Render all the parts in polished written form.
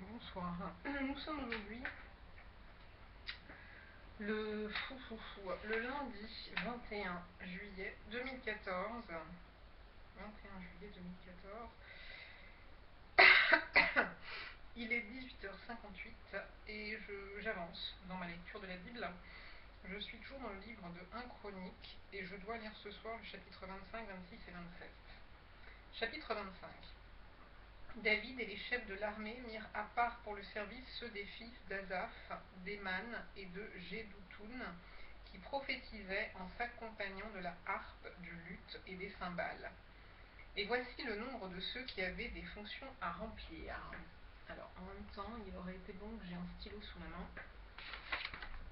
Bonsoir. Nous sommes aujourd'hui le lundi 21 juillet 2014. 21 juillet 2014. Il est 18h58 et j'avance dans ma lecture de la Bible. Je suis toujours dans le livre de 1 Chronique et je dois lire ce soir le chapitre 25, 26 et 27. Chapitre 25. David et les chefs de l'armée mirent à part pour le service ceux des fils d'Asaph, d'Héman et de Jédoutoun, qui prophétisaient en s'accompagnant de la harpe, du luth et des cymbales. Et voici le nombre de ceux qui avaient des fonctions à remplir. Alors, en même temps, il aurait été bon que j'ai un stylo sous la main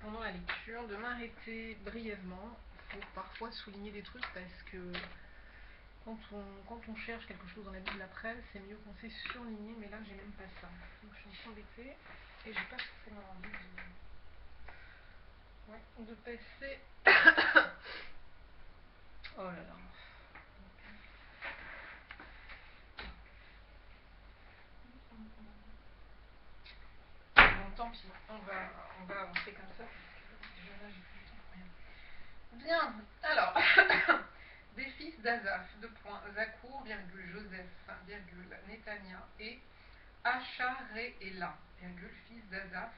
pendant la lecture, de m'arrêter brièvement pour parfois souligner des trucs, parce que quand on cherche quelque chose dans la Bible après, c'est mieux qu'on sait surligner, mais là j'ai même pas ça. Donc je suis un peu embêtée et j'ai pas forcément envie de passer. Oh là là. Bon, tant pis, on va avancer comme ça. Déjà là j'ai plus le temps pour rien. Bien, alors. Des fils d'Asaph, Zakour, Joseph, Netania et Acharééla, fils d'Asaph,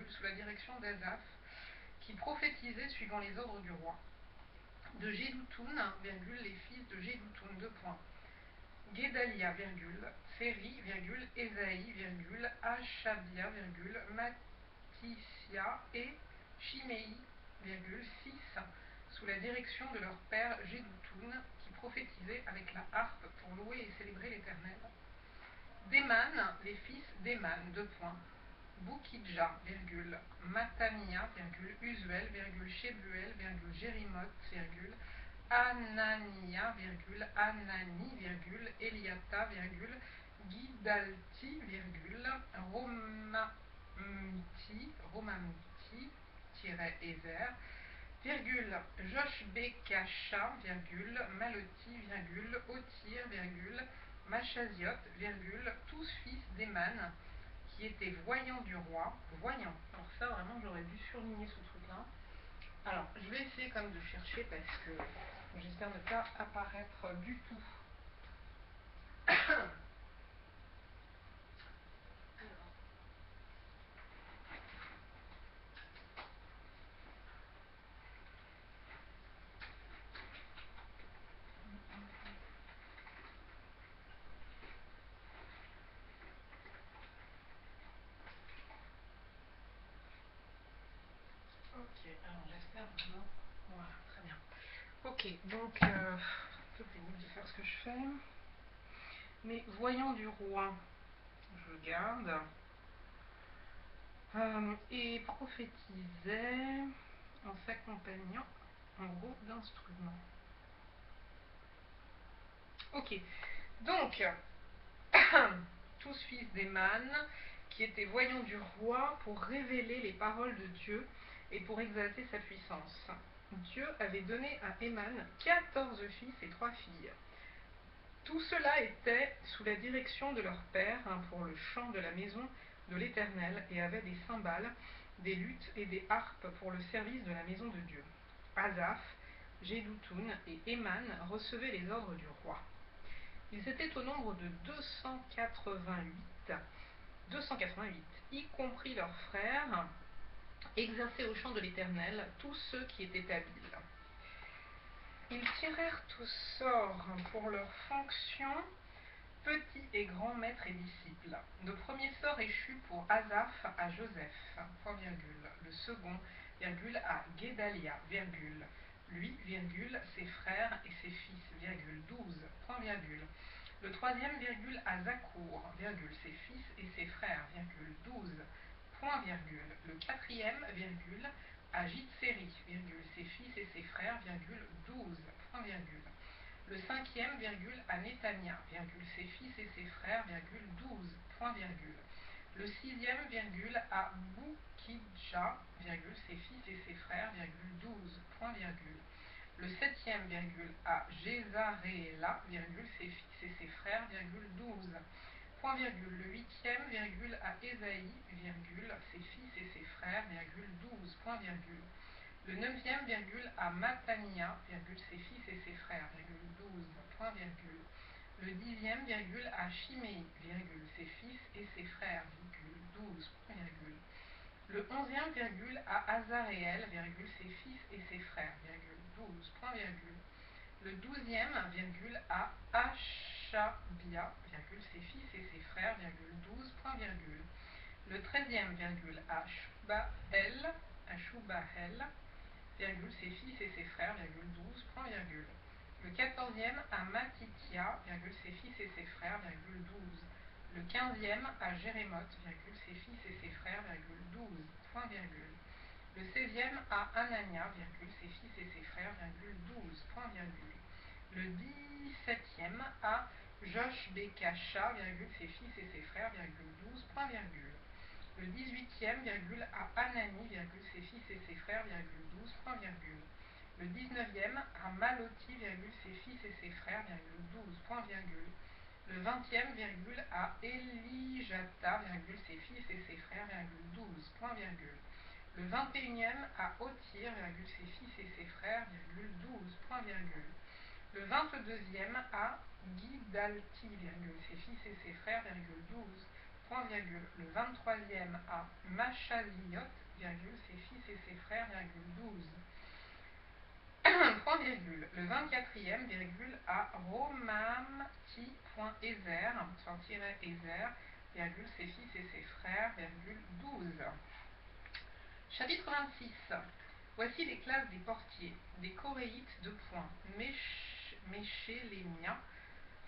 sous la direction d'Asaph, qui prophétisait suivant les ordres du roi. De Jédoutoun, les fils de Jédoutoun, Guédalia, Séri, Ésaïe, Achabia, Mathisia et Chiméi, 6, sous la direction de leur père Jédoutoun, qui prophétisait avec la harpe pour louer et célébrer l'Éternel. D'Héman, les fils d'Héman, Boukidja, Matania, Usuel, Shebuel, Jérimoth, Anania, Anani, Eliata, Guidalti, Romamti, Joshbekasha, Maloti, Otir, Machaziot, tous fils d'Héman, qui étaient voyants du roi. Voyants. Alors ça, vraiment, j'aurais dû surligner ce truc-là. Alors, je vais essayer quand même de chercher, parce que j'espère ne pas apparaître du tout. Ok, alors j'espère vraiment. Voilà, très bien. Ok, donc, un peu pénible de faire ce que je fais. Mais voyant du roi, je garde. Et prophétisait en s'accompagnant en gros d'instruments. Ok, donc, tous fils d'Héman, qui étaient voyants du roi pour révéler les paroles de Dieu et pour exalter sa puissance. Dieu avait donné à Héman 14 fils et 3 filles. Tout cela était sous la direction de leur père, pour le chant de la maison de l'Éternel, et avait des cymbales, des luths et des harpes pour le service de la maison de Dieu. Asaph, Jédoutoun et Héman recevaient les ordres du roi. Ils étaient au nombre de 288, y compris leurs frères, exercés au chant de l'Éternel, tous ceux qui étaient habiles. Ils tirèrent tous sorts pour leurs fonctions, petits et grands maîtres et disciples. Le premier sort échut pour Asaph à Joseph, le second, à Guédalia, lui, ses frères et ses fils, 12, le troisième, à Zakour, ses fils et ses frères, 12, le quatrième, à Jitseri, ses fils et ses frères, 12, le cinquième, à Netania, ses fils et ses frères, 12, le sixième, à Boukidja, ses fils et ses frères, 12, le septième, à Jézaréla, ses fils et ses frères, 12, point virgule. Le huitième, virgule, à Ésaïe, virgule, ses fils et ses frères, virgule, 12, point virgule. Le neuvième, virgule, à Mattania, virgule, ses fils et ses frères, virgule, 12, point virgule. Le dixième, virgule, à Chiméi, virgule, ses fils et ses frères, virgule, 12, point virgule. Le onzième, virgule, à Azaréel, virgule, ses fils et ses frères, virgule, 12, point virgule. Le douzième, virgule, à Achabia, virgule, ses fils et ses frères, virgule, 12, point virgule. Le treizième, virgule, à Shubael, virgule, ses fils et ses frères, virgule, 12, point virgule. Le quatorzième, à Matitia, virgule, ses fils et ses frères, virgule, 12. Le quinzième, à Jérémoth, virgule, ses fils et ses frères, virgule, 12, point virgule. Le seizième, à Anania, virgule, ses fils et ses frères, virgule, 12, point virgule. Le dix-septième, à Joshbekasha, virgule, ses fils et ses frères, virgule, 12, point virgule. Le dix-huitième, virgule, à Anani, virgule, ses fils et ses frères, virgule, 12, point virgule. Le dix-neuvième, à Maloti, virgule, ses fils et ses frères, virgule, 12, point virgule. Le vingtième, virgule, à Elijata, virgule, ses fils et ses frères, virgule, 12, point virgule. Le 21e, à Otir, virgule, ses fils et ses frères, virgule, 12, point virgule. Le 22e, à Guidalti, virgule, ses fils et ses frères, virgule, 12, point virgule. Le 23e, à Machaziot, virgule, ses fils et ses frères, virgule, 12, point virgule. Le 24e, virgule, à Romamti.ezer, sans tiret Ezer, virgule, ses fils et ses frères, virgule, 12. Chapitre 26. Voici les classes des portiers, des Coréites, 2 points. Méchélémia,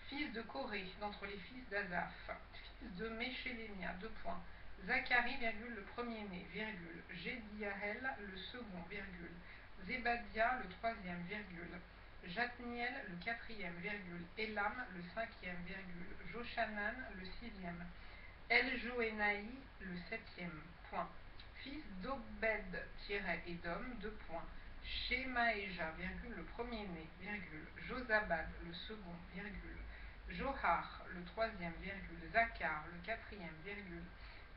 fils de Coré, d'entre les fils d'Azaph, fils de Méchélémia, 2 points. Zacharie, virgule, le premier-né, virgule. Jédiaël, le second, virgule. Zébadia, le troisième, virgule. Jatniel, le quatrième, virgule. Élam, le cinquième, virgule. Joshanan, le sixième. Eljoénaï, le septième, point. Fils d'Obed-Édom, 2 points. Shemaéja, virgule, le premier-né, virgule. Josabad, le second, virgule. Johar, le troisième, virgule. Zacar, le quatrième, virgule.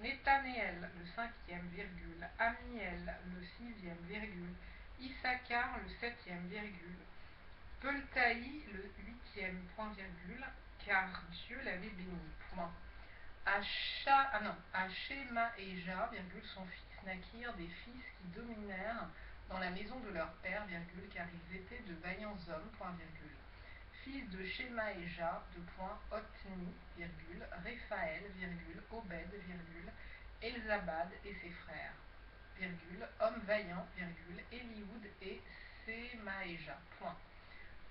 Nethanéel, le cinquième, virgule. Amiel, le sixième, virgule. Issachar, le septième, virgule. Peltaï, le huitième, point virgule, car Dieu l'avait béni, point. À Shemaéja, virgule, son fils naquirent des fils qui dominèrent dans la maison de leur père, virgule, car ils étaient de vaillants hommes, point virgule. Fils de Shemaéja, de point, Otni, virgule, Réphaël, virgule, Obed, virgule, Elzabad et ses frères, virgule, hommes vaillants, virgule, Élioud et Sémaéja, point.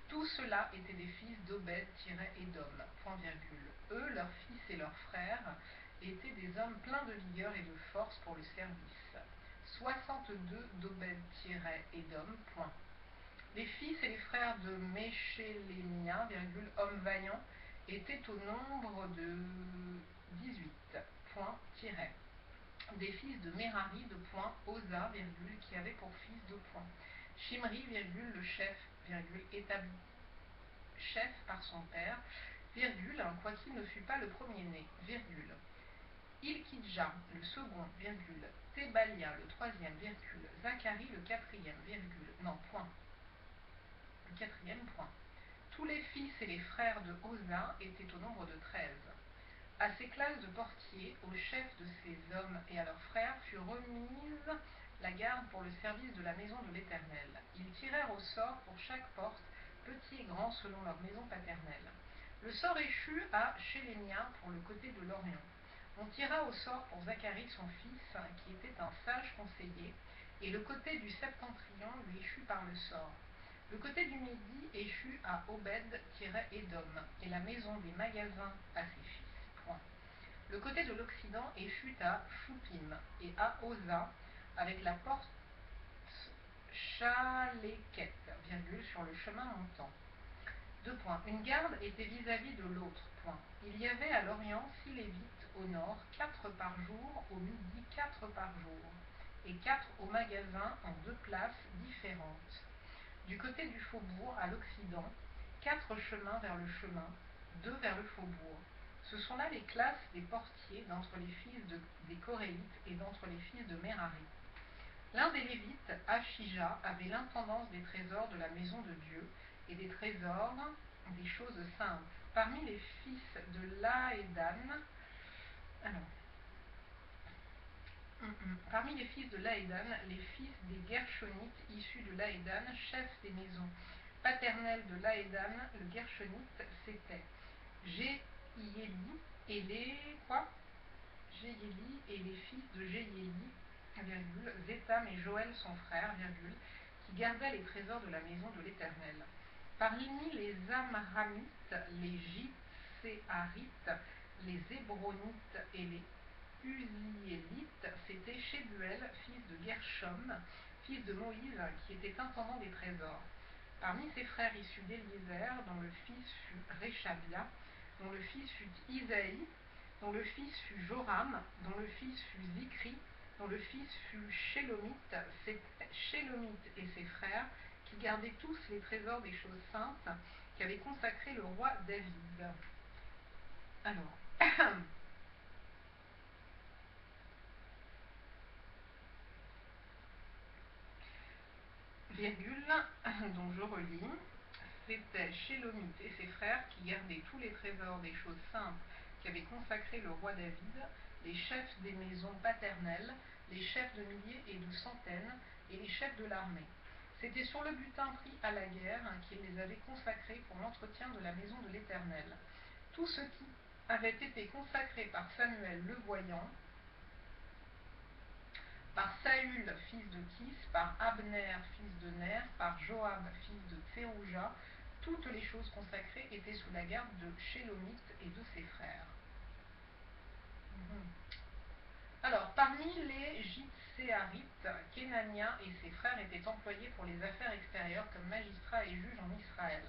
Tout cela étaient des fils d'Obed-Édom, point virgule. Eux, leurs fils et leurs frères, étaient des hommes pleins de vigueur et de force pour le service. 62 d'Obed-Édom, point. Les fils et les frères de Méchélémia, virgule, hommes vaillants, étaient au nombre de 18, point, tiret. Des fils de Merari, de point, Oza, virgule, qui avait pour fils, de point. Shimri, virgule, le chef, virgule, établi chef par son père, virgule, quoiqu'il ne fût pas le premier-né, virgule. Ilkidja, le second, virgule. Thébalia, le troisième, virgule. Zacharie, le quatrième, virgule. Non, point. Le quatrième, point. Tous les fils et les frères de Oza étaient au nombre de 13. À ces classes de portiers, aux chefs de ces hommes et à leurs frères fut remise la garde pour le service de la maison de l'Éternel. Ils tirèrent au sort pour chaque porte, petits et grands selon leur maison paternelle. Le sort échut à Chélémia pour le côté de l'Orient. On tira au sort pour Zacharie son fils, qui était un sage conseiller, et le côté du septentrion lui échut par le sort. Le côté du midi échut à Obed-Édom, et la maison des magasins à ses fils. Point. Le côté de l'Occident échut à Choupim et à Oza, avec la porte Chaléket, virgule, sur le chemin montant. 2 points. Une garde était vis-à-vis de l'autre, point. Il y avait à l'Orient 6 lévites, au nord 4 par jour, au midi 4 par jour, et 4 au magasin en 2 places différentes. Du côté du faubourg à l'Occident, 4 chemins vers le chemin, 2 vers le faubourg. Ce sont là les classes des portiers d'entre les fils des Corélites et d'entre les fils de Merari. L'un des Lévites, Achija, avait l'intendance des trésors de la maison de Dieu et des trésors des choses saintes. Parmi les fils de Laédan, parmi les fils de Laédan, les fils des Gershonites issus de Laédan, chefs des maisons paternelles de Laédan, le Gershonite, c'était Jéhiéli et les Jéhiéli et les fils de Jéhiéli, Zétam et Joël son frère, qui gardaient les trésors de la maison de l'Éternel. Parmi les Amramites, les Jitséarites, les Hébronites et les Uziélites, c'était Shebuel, fils de Gershom, fils de Moïse, qui était intendant des trésors. Parmi ses frères issus d'Éliézer, dont le fils fut Réchabia, dont le fils fut Isaïe, dont le fils fut Joram, dont le fils fut Zikri, dont le fils fut Shélomite, c'était Shélomite et ses frères, qui gardaient tous les trésors des choses saintes qu'avait consacré le roi David. Alors, donc je relis, c'était Shélomite et ses frères qui gardaient tous les trésors des choses saintes qu'avait consacré le roi David, les chefs des maisons paternelles, les chefs de milliers et de centaines, et les chefs de l'armée. C'était sur le butin pris à la guerre qu'ils les avaient consacrés pour l'entretien de la maison de l'Éternel. Tout ce qui avait été consacré par Samuel le voyant, par Saül, fils de Kis, par Abner, fils de Ner, par Joab, fils de Tsérouja, toutes les choses consacrées étaient sous la garde de Shélomite et de ses frères. Alors, parmi les Jitséarites, Kénania et ses frères étaient employés pour les affaires extérieures comme magistrats et juges en Israël.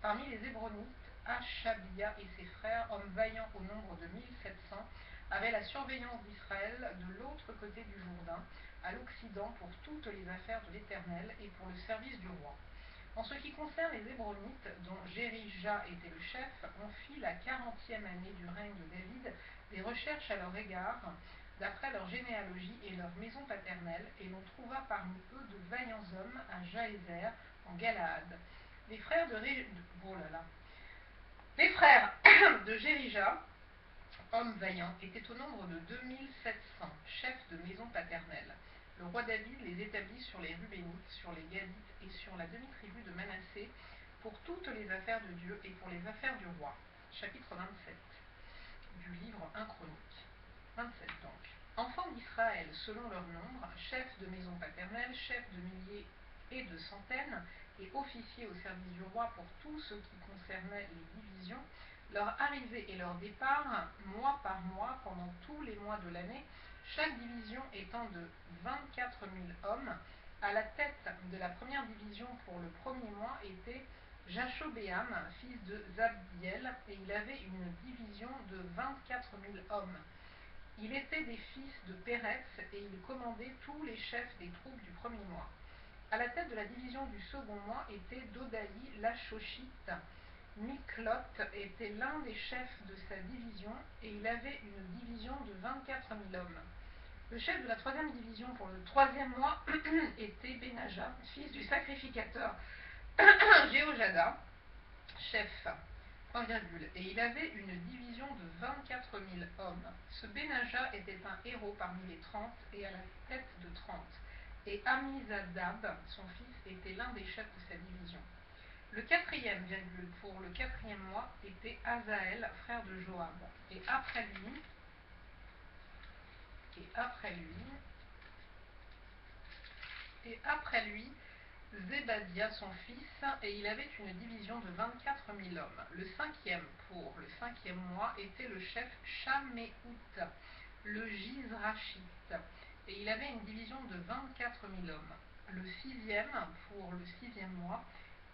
Parmi les Hébronites, Achabia et ses frères, hommes vaillants au nombre de 1700, avaient la surveillance d'Israël de l'autre côté du Jourdain, à l'Occident, pour toutes les affaires de l'Éternel et pour le service du roi. En ce qui concerne les Hébronites, dont Jérija était le chef, on fit la 40e année du règne de David des recherches à leur égard, d'après leur généalogie et leur maison paternelle, et l'on trouva parmi eux de vaillants hommes à Jaézer, en Galaad. Les frères Les frères de Jérija, hommes vaillants, étaient au nombre de 2700, chefs de maison paternelle. Le roi David les établit sur les Rubénites, sur les Gadites et sur la demi-tribu de Manassé, pour toutes les affaires de Dieu et pour les affaires du roi. Chapitre 27 du livre 1 Chronique. 27 donc. Enfants d'Israël selon leur nombre, chefs de maison paternelle, chefs de milliers et de centaines, et officiers au service du roi pour tout ce qui concernait les divisions, leur arrivée et leur départ, mois par mois, pendant tous les mois de l'année, chaque division étant de 24 000 hommes. À la tête de la première division pour le premier mois était Jashobéam, fils de Zabdiel, et il avait une division de 24 000 hommes. Il était des fils de Péretz, et il commandait tous les chefs des troupes du premier mois. À la tête de la division du second mois était Dodaï l'Achochite. Miklot était l'un des chefs de sa division, et il avait une division de 24 000 hommes. Le chef de la troisième division pour le troisième mois était Benaja, fils du sacrificateur Jéhojada, chef, et il avait une division de 24 000 hommes. Ce Benaja était un héros parmi les 30 et à la tête de 30. Et Amizadab, son fils, était l'un des chefs de sa division. Le quatrième, pour le quatrième mois, était Azaël, frère de Joab. Et après lui, Zébadia son fils, et il avait une division de 24 000 hommes. Le cinquième, pour le cinquième mois, était le chef Shaméout, le Gizrachite, et il avait une division de 24 000 hommes. Le sixième, pour le sixième mois,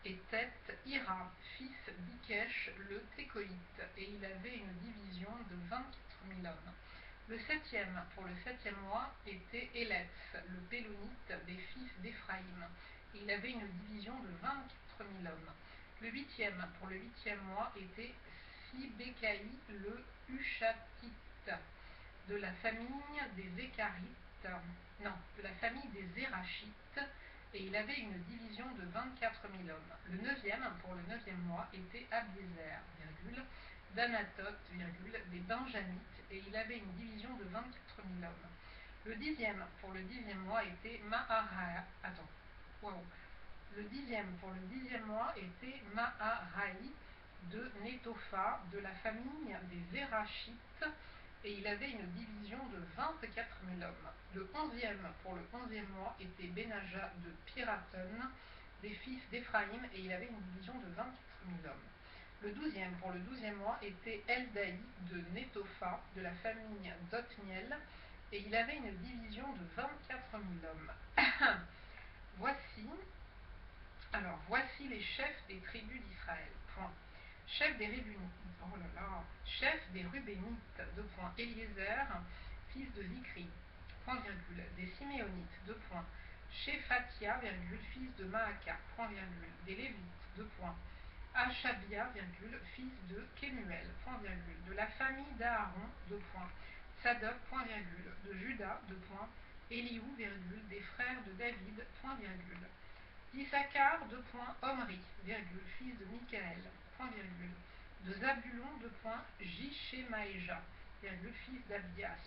était Ira, fils d'Ikesh, le Tékoïte, et il avait une division de 24 000 hommes. Le septième, pour le septième mois, était Életz, le Pélonite des fils d'Éphraïm, et il avait une division de 24 000 hommes. Le huitième, pour le huitième mois, était Sibécaï, le Hushathites, de la famille des Écarites, non, de la famille des Érachites, et il avait une division de 24 000 hommes. Le 9e, pour le 9e mois, était Abiézer, d'Anatote, des Benjamites, et il avait une division de 24 000 hommes. Le 10e, pour le 10e mois, était Le 10e, pour le 10e mois, était Maharaï de Netopha, de la famille des Érachites, et il avait une division de 24 000 hommes. Le 11e, pour le 11e mois, était Benaja de Piraton, des fils d'Éphraïm, et il avait une division de 24 000 hommes. Le 12e, pour le 12e mois, était Eldaï de Netopha, de la famille d'Othniel, et il avait une division de 24 000 hommes. Voici les chefs des tribus d'Israël. Chef des Rubénites, Éliézer, fils de Zikri, des Siméonites, Shephatia, fils de Maaka, des Lévites, Achabia, fils de Kemuel, de la famille d'Aaron, Sadok, de Juda, Eliou, des frères de David, d'Issachar, Omri, fils de Michaël, de Zabulon, Jishemaéja, fils d'Abias,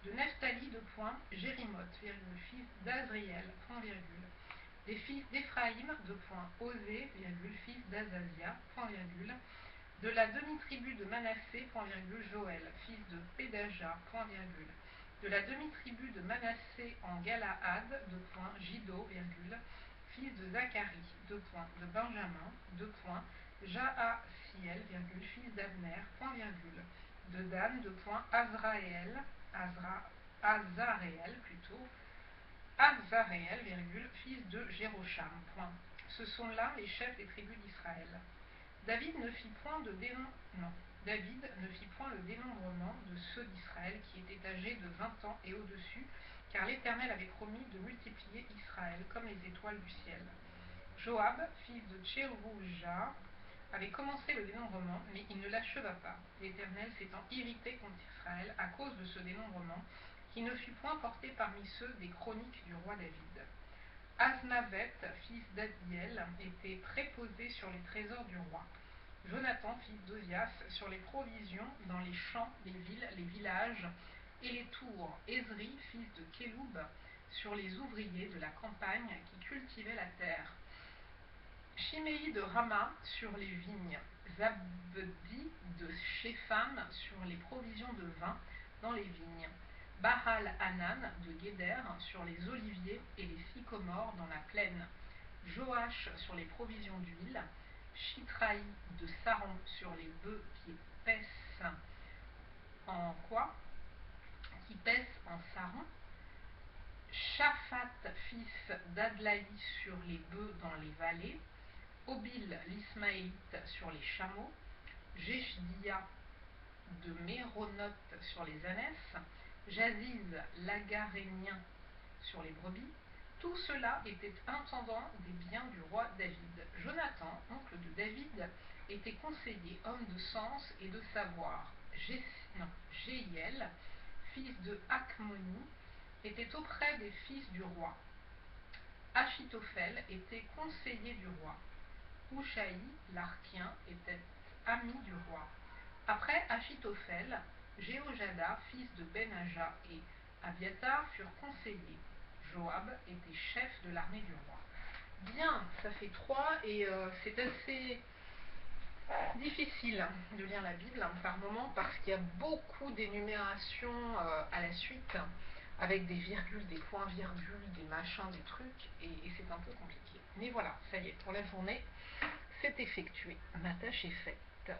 de Nephtali, Jérimoth, fils d'Azriel, des fils d'Éphraïm, Osée, fils d'Azazia, de la demi-tribu de Manassé, Joël, fils de Pédaja, de la demi-tribu de Manassé en Galaad, Jido, fils de Zacharie, de Benjamin, Jaasiel, fils d'Abner, de Dan, Azaréel, fils de Jérocham. Ce sont là les chefs des tribus d'Israël. David ne fit point le dénombrement de ceux d'Israël qui étaient âgés de 20 ans et au-dessus, car l'Éternel avait promis de multiplier Israël comme les étoiles du ciel. Joab, fils de Tcherouja, avait commencé le dénombrement, mais il ne l'acheva pas, l'Éternel s'étant irrité contre Israël à cause de ce dénombrement, qui ne fut point porté parmi ceux des chroniques du roi David. Asmavet, fils d'Adiel, était préposé sur les trésors du roi. Jonathan, fils d'Ozias, sur les provisions dans les champs, les villes, les villages et les tours. Ezri, fils de Kéloub, sur les ouvriers de la campagne qui cultivaient la terre. Chiméi de Rama sur les vignes. Zabdi de Shepham sur les provisions de vin dans les vignes. Bahal Hanan de Guéder sur les oliviers et les sycomores dans la plaine. Joach sur les provisions d'huile. Chitraï de Saron sur les bœufs qui paissent en quoi? Qui paissent en Saron. Shaphat, fils d'Adlaï, sur les bœufs dans les vallées. Obil, l'Ismaélite, sur les chameaux. Jeshdia de Méronoth sur les ânesses. Jaziz, l'Agarénien, sur les brebis. Tout cela était intendant des biens du roi David. Jonathan, oncle de David, était conseiller, homme de sens et de savoir. Jéhiel, fils de Hakmoni, était auprès des fils du roi. Achitophel était conseiller du roi. Hushaï, l'Archien, était ami du roi. Après Achitophel, Jéhojada, fils de Benaja, et Abiatar furent conseillers. Joab était chef de l'armée du roi. Bien, ça fait 3 et c'est assez difficile de lire la Bible par moment parce qu'il y a beaucoup d'énumérations à la suite avec des virgules, des points-virgules, des machins, des trucs et c'est un peu compliqué. Mais voilà, ça y est, pour la journée, c'est effectué. Ma tâche est faite.